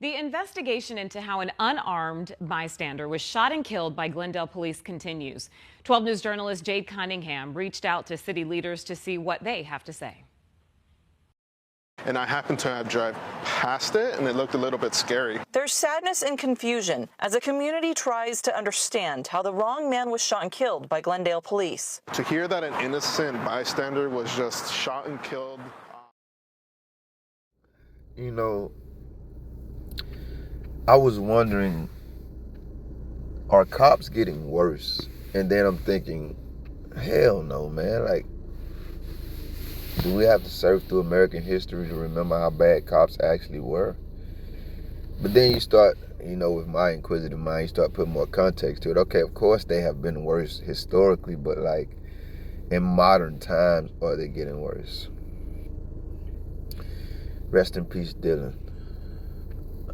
The investigation into how an unarmed bystander was shot and killed by Glendale police continues. 12 News journalist Jade Cunningham reached out to city leaders to see what they have to say. And I happened to have drive past it, and it looked a little bit scary. There's sadness and confusion as a community tries to understand how the wrong man was shot and killed by Glendale police. To hear that an innocent bystander was just shot and killed. You know, I was wondering, are cops getting worse? And then I'm thinking, hell no, man. Like, do we have to surf through American history to remember how bad cops actually were? But then you start, with my inquisitive mind, you start putting more context to it. Okay, of course they have been worse historically, but like in modern times, are they getting worse? Rest in peace, Dylan.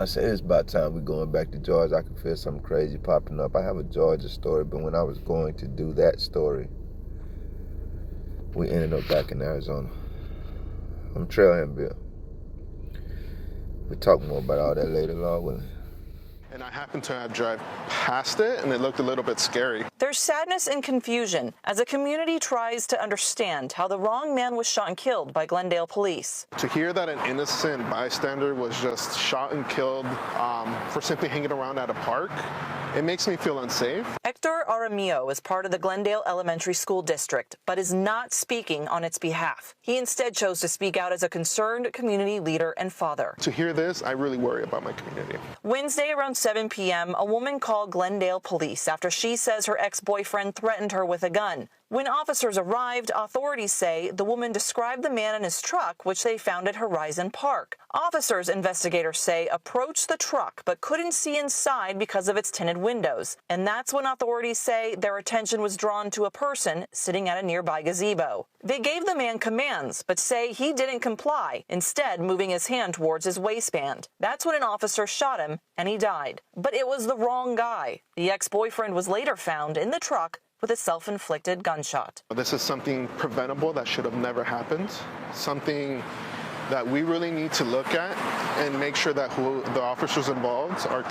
I said it's about time we're going back to Georgia. I can feel something crazy popping up. I have a Georgia story, but when I was going to do that story, we ended up back in Arizona. I'm Trailhand Bill. We'll talk more about all that later, Lord willing. And I happened to have drive past it, and it looked a little bit scary. There's sadness and confusion as a community tries to understand how the wrong man was shot and killed by Glendale police. To hear that an innocent bystander was just shot and killed for simply hanging around at a park, it makes me feel unsafe. Hector is part of the Glendale Elementary School District, but is not speaking on its behalf. He instead chose to speak out as a concerned community leader and father. To hear this, I really worry about my community. Wednesday around 7 p.m., a woman called Glendale police after she says her ex-boyfriend threatened her with a gun. When officers arrived, authorities say the woman described the man in his truck, which they found at Horizon Park. Officers, investigators say, approached the truck but couldn't see inside because of its tinted windows. And that's when authorities say their attention was drawn to a person sitting at a nearby gazebo. They gave the man commands, but say he didn't comply, instead moving his hand towards his waistband. That's when an officer shot him, and he died. But it was the wrong guy. The ex-boyfriend was later found in the truck with a self-inflicted gunshot. This is something preventable that should have never happened, something that we really need to look at and make sure that who the officers involved are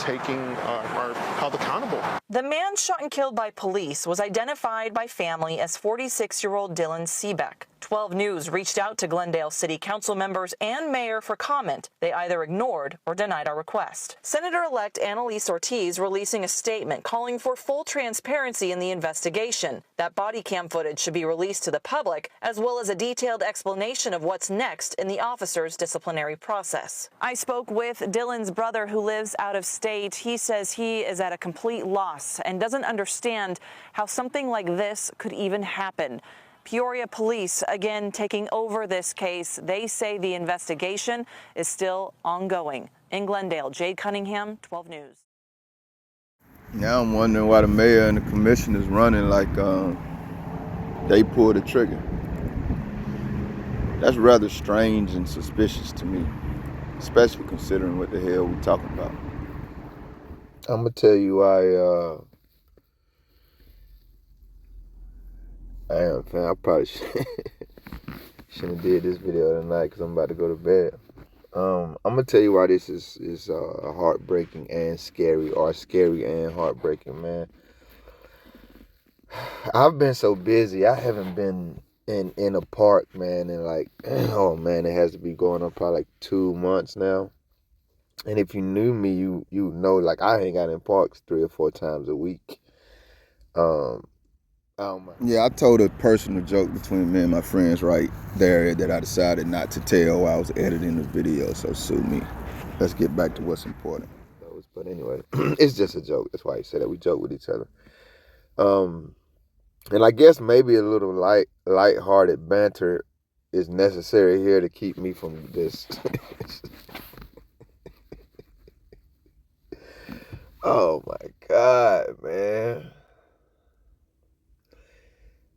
held accountable. The man shot and killed by police was identified by family as 46-year-old Dylan Seebeck. 12 News reached out to Glendale City Council members and mayor for comment. They either ignored or denied our request. Senator-elect Annalise Ortiz releasing a statement calling for full transparency in the investigation. That body cam footage should be released to the public, as well as a detailed explanation of what's next in the officer's disciplinary process. I spoke with Dylan's brother who lives out of state. He says he is at a complete loss and doesn't understand how something like this could even happen. Peoria police again taking over this case. They say the investigation is still ongoing. In Glendale, Jade Cunningham, 12 News. Now I'm wondering why the mayor and the commission is running like they pulled the trigger. That's rather strange and suspicious to me, especially considering what the hell we're talking about. I'm gonna tell you why. I probably shouldn't have did this video tonight because I'm about to go to bed. I'm gonna tell you why this is heartbreaking and scary, or scary and heartbreaking, man. I've been so busy. I haven't been in a park, man, and like, oh man, it has to be going on probably like 2 months now. And if you knew me, you know, like, I hang out in parks 3 or 4 times a week. Yeah, I told a personal joke between me and my friends right there that I decided not to tell while I was editing the video, so sue me. Let's get back to what's important. But anyway, it's just a joke. That's why I said that. We joke with each other. And I guess maybe a little light-hearted banter is necessary here to keep me from this. Oh my God, man.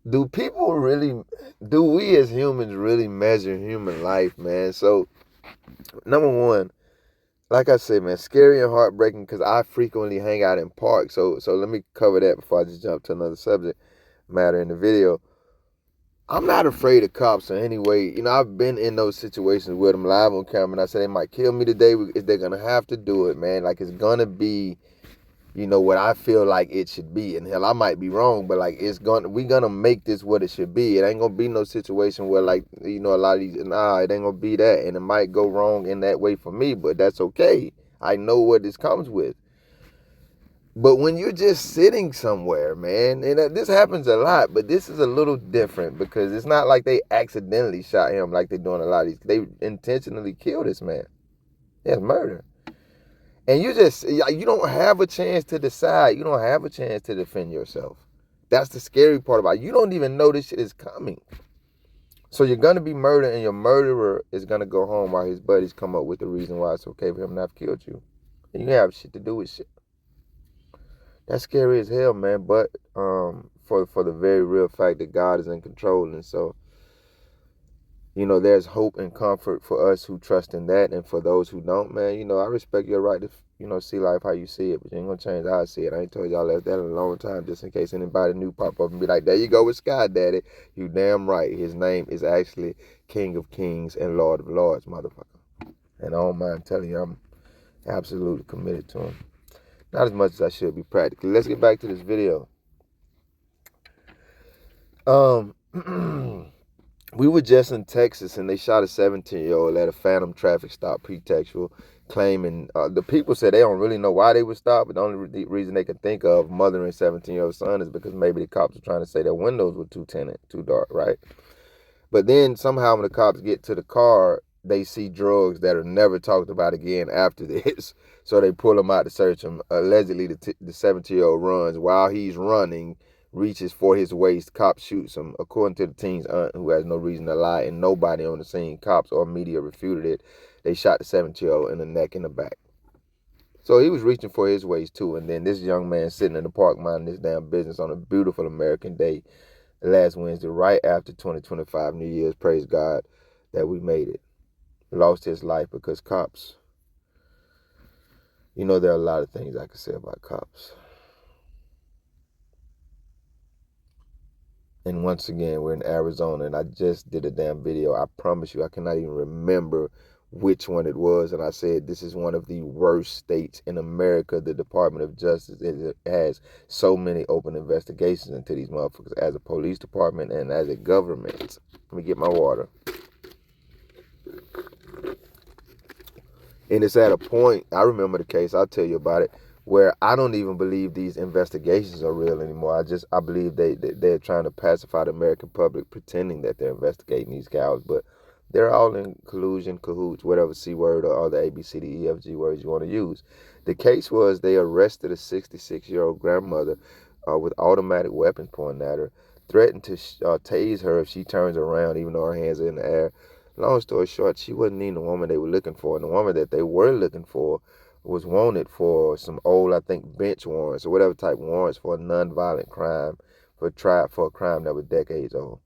Do we as humans really measure human life, man? So, number one, like I said, man, scary and heartbreaking because I frequently hang out in parks. So let me cover that before I just jump to another subject matter in the video. I'm not afraid of cops in any way. You know, I've been in those situations with them live on camera, and I say they might kill me today. They're gonna have to do it, man. Like, it's gonna be, you know, what I feel like it should be. And hell, I might be wrong, but like, we gonna make this what it should be. It ain't gonna be no situation where, like, you know, a lot of these, it ain't gonna be that, and it might go wrong in that way for me, but that's okay. I know what this comes with. But when you're just sitting somewhere, man, and this happens a lot, but this is a little different because it's not like they accidentally shot him like they're doing a lot of these. They intentionally killed this man. That's murder. And you don't have a chance to decide. You don't have a chance to defend yourself. That's the scary part about it. You don't even know this shit is coming. So you're going to be murdered, and your murderer is going to go home while his buddies come up with the reason why it's okay for him to have killed you. And you have shit to do with shit. That's scary as hell, man. But for the very real fact that God is in control. And so, you know, there's hope and comfort for us who trust in that. And for those who don't, man, you know, I respect your right to, you know, see life how you see it. But you ain't going to change how I see it. I ain't told y'all that in a long time, just in case anybody new pop up and be like, there you go with Sky Daddy. You damn right. His name is actually King of Kings and Lord of Lords, motherfucker. And I don't mind telling you, I'm absolutely committed to him. Not as much as I should be practically. Let's get back to this video. We were just in Texas, and they shot a 17-year-old at a phantom traffic stop, pretextual, claiming the people said they don't really know why they were stopped, but the only reason they could think of mothering a 17-year-old son is because maybe the cops were trying to say their windows were too tinted, too dark, right? But then somehow when the cops get to the car, they see drugs that are never talked about again after this. So they pull him out to search him. Allegedly, the 17-year-old runs. While he's running, reaches for his waist. Cop shoots him. According to the teen's aunt, who has no reason to lie, and nobody on the scene, cops or media, refuted it, they shot the 17-year-old in the neck and the back. So he was reaching for his waist too. And then this young man sitting in the park minding his damn business on a beautiful American day last Wednesday, right after 2025 New Year's. Praise God that we made it. Lost his life because cops, you know, there are a lot of things I could say about cops. And once again, we're in Arizona, and I just did a damn video. I promise you, I cannot even remember which one it was. And I said, this is one of the worst states in America. The Department of Justice, it has so many open investigations into these motherfuckers as a police department and as a government. Let me get my water. And it's at a point, I remember the case, I'll tell you about it, where I don't even believe these investigations are real anymore. I believe they're trying to pacify the American public, pretending that they're investigating these cows, but they're all in collusion, cahoots, whatever C word or the ABCDEFG words you want to use. The case was they arrested a 66-year-old grandmother with automatic weapons pointed at her, threatened to tase her if she turns around, even though her hands are in the air. Long story short, she wasn't even the woman they were looking for. And the woman that they were looking for was wanted for some old, I think, bench warrants or whatever type warrants for a nonviolent crime, for a crime that was decades old.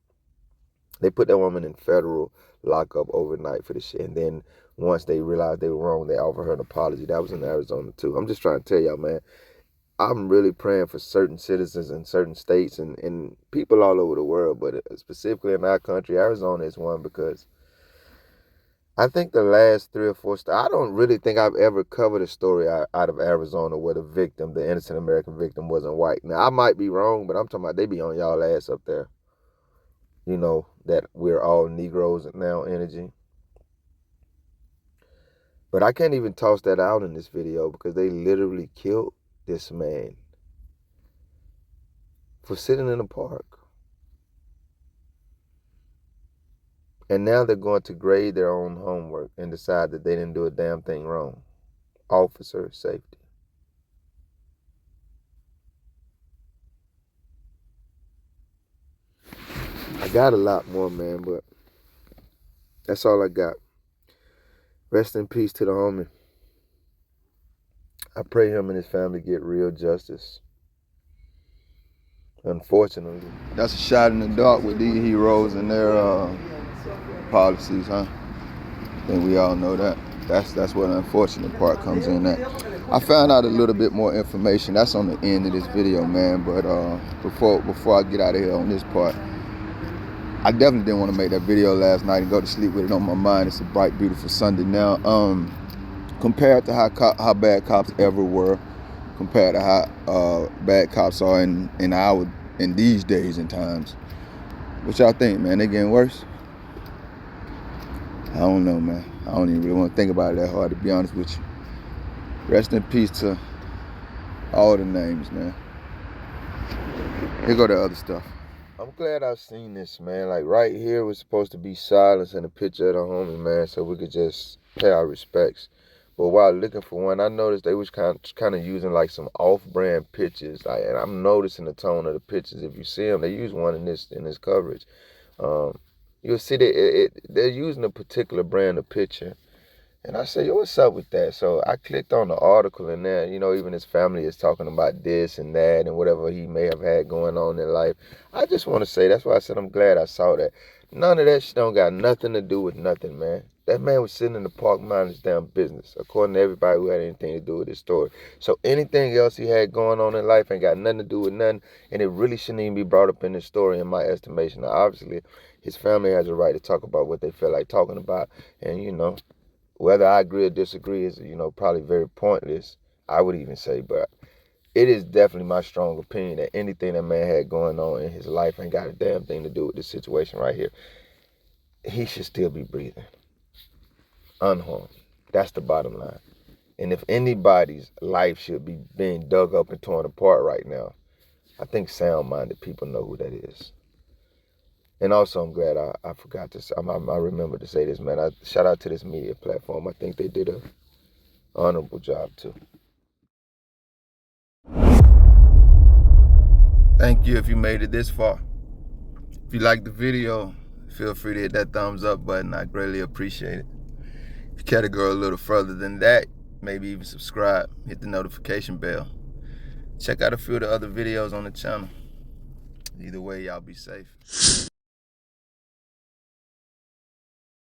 They put that woman in federal lockup overnight for the shit. And then once they realized they were wrong, they offered her an apology. That was in Arizona too. I'm just trying to tell y'all, man, I'm really praying for certain citizens in certain states and people all over the world, but specifically in our country, Arizona is one, because I think the last 3 or 4 I don't really think I've ever covered a story out of Arizona where the victim, the innocent American victim, wasn't white. Now, I might be wrong, but I'm talking about they be on y'all ass up there. You know, that we're all Negroes now energy. But I can't even toss that out in this video because they literally killed this man for sitting in a park. And now they're going to grade their own homework and decide that they didn't do a damn thing wrong. Officer safety. I got a lot more, man, but that's all I got. Rest in peace to the homie. I pray him and his family get real justice. Unfortunately. That's a shot in the dark with these heroes and their policies, huh? I think we all know that. That's where the unfortunate part comes in at. I found out a little bit more information. That's on the end of this video, man. But before I get out of here on this part, I definitely didn't want to make that video last night and go to sleep with it on my mind. It's a bright, beautiful Sunday now. Compared to how bad cops ever were, compared to how bad cops are in these days and times. What y'all think, man? They getting worse? I don't know, man. I don't even really want to think about it that hard, to be honest with you. Rest in peace to all the names, man. Here go the other stuff. I'm glad I've seen this, man. Like right here was supposed to be silence and a picture of the homie, man, so we could just pay our respects. But while looking for one, I noticed they was kind of using like some off-brand pictures. And I'm noticing the tone of the pictures. If you see them, they use one in this coverage. You'll see that they're using a particular brand of picture. And I said, yo, what's up with that? So I clicked on the article in there. You know, even his family is talking about this and that and whatever he may have had going on in life. I just want to say, that's why I said I'm glad I saw that. None of that shit don't got nothing to do with nothing, man. That man was sitting in the park minding his damn business, according to everybody who had anything to do with this story. So anything else he had going on in life ain't got nothing to do with nothing, and it really shouldn't even be brought up in this story, in my estimation. Now, obviously, his family has a right to talk about what they feel like talking about, and, you know, whether I agree or disagree is, you know, probably very pointless, I would even say, but it is definitely my strong opinion that anything that man had going on in his life ain't got a damn thing to do with this situation right here. He should still be breathing, unharmed. That's the bottom line. And if anybody's life should be being dug up and torn apart right now, I think sound-minded people know who that is. And also, I'm glad I forgot to say, I remember to say this, man. Shout out to this media platform. I think they did an honorable job, too. Thank you if you made it this far. If you liked the video, feel free to hit that thumbs up button. I greatly appreciate it. If you care to go a little further than that, maybe even subscribe, hit the notification bell. Check out a few of the other videos on the channel. Either way, y'all be safe.